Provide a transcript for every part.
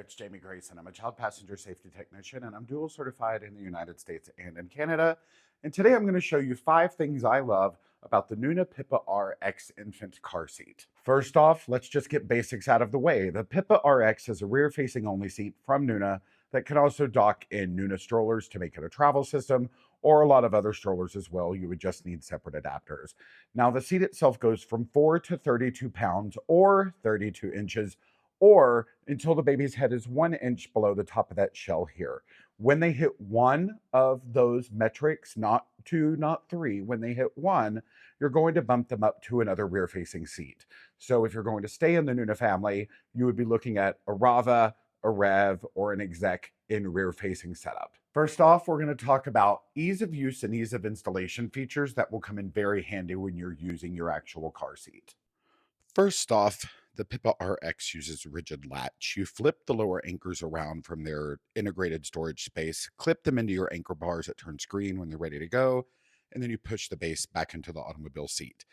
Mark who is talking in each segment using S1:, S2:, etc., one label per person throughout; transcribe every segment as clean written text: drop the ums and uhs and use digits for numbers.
S1: it's Jamie Grayson. I'm a child passenger safety technician and I'm dual certified in the United States and in Canada. And today I'm going to show you 5 things I love about the Nuna PIPA RX infant car seat. First off, let's just get basics out of the way. The PIPA RX is a rear-facing only seat from Nuna that can also dock in Nuna strollers to make it a travel system, or a lot of other strollers as well. You would just need separate adapters. Now, the seat itself goes from 4 to 32 pounds or 32 inches, or until the baby's head is 1 inch below the top of that shell here. When they hit one of those metrics, not 2, not 3, when they hit 1, you're going to bump them up to another rear-facing seat. So if you're going to stay in the Nuna family, you would be looking at a Rava, a Rev, or an Exec in rear-facing setup. First off, we're going to talk about ease of use and ease of installation features that will come in very handy when you're using your actual car seat. First off, the PIPA RX uses rigid latch. You flip the lower anchors around from their integrated storage space, clip them into your anchor bars that turns green when they're ready to go, and then you push the base back into the automobile seat.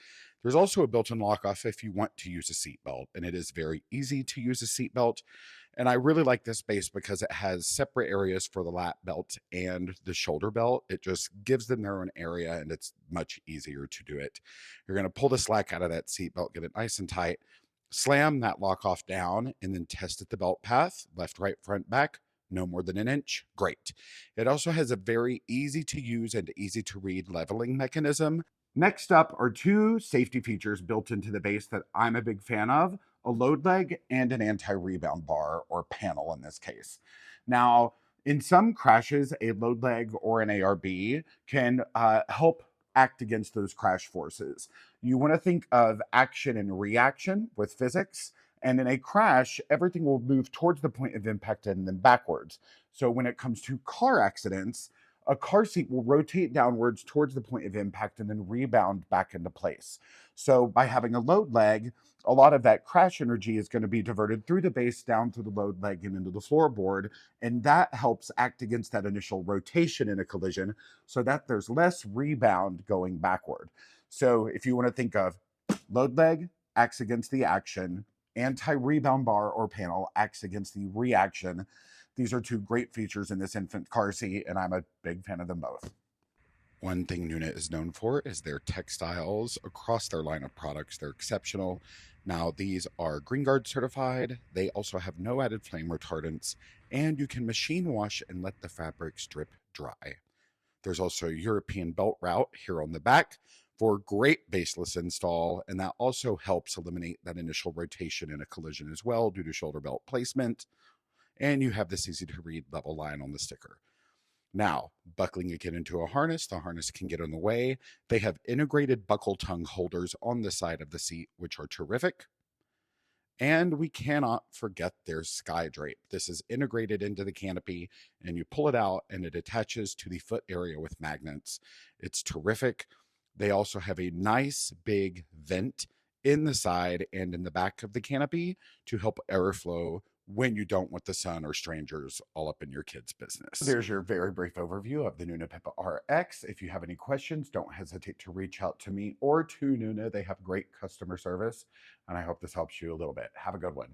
S1: There's also a built-in lock-off if you want to use a seat belt, and it is very easy to use a seat belt. And I really like this base because it has separate areas for the lap belt and the shoulder belt. It just gives them their own area, and it's much easier to do it. You're going to pull the slack out of that seat belt, get it nice and tight, slam that lock off down, and then test at the belt path, left, right, front, back, no more than 1 inch. Great. It also has a very easy to use and easy to read leveling mechanism. Next up are 2 safety features built into the base that I'm a big fan of: a load leg and an anti-rebound bar, or panel in this case. Now, in some crashes, a load leg or an ARB can help act against those crash forces. You want to think of action and reaction with physics. And in a crash, everything will move towards the point of impact and then backwards. So when it comes to car accidents, a car seat will rotate downwards towards the point of impact and then rebound back into place. So by having a load leg, a lot of that crash energy is going to be diverted through the base, down through the load leg, and into the floorboard. And that helps act against that initial rotation in a collision so that there's less rebound going backward. So if you want to think of load leg acts against the action, anti-rebound bar or panel acts against the reaction. These are 2 great features in this infant car seat, and I'm a big fan of them both. One thing Nuna is known for is their textiles across their line of products. They're exceptional. Now, these are Green Guard certified. They also have no added flame retardants, and you can machine wash and let the fabrics drip dry. There's also a European belt route here on the back for great baseless install, and that also helps eliminate that initial rotation in a collision as well due to shoulder belt placement. And you have this easy to read level line on the sticker. Now, buckling again into a harness, the harness can get in the way. They have integrated buckle tongue holders on the side of the seat, which are terrific. And we cannot forget their Sky Drape. This is integrated into the canopy, and you pull it out and it attaches to the foot area with magnets. It's terrific. They also have a nice big vent in the side and in the back of the canopy to help airflow when you don't want the sun or strangers all up in your kid's business. There's your very brief overview of the Nuna PIPA RX. If you have any questions, don't hesitate to reach out to me or to Nuna. They have great customer service, and I hope this helps you a little bit. Have a good one.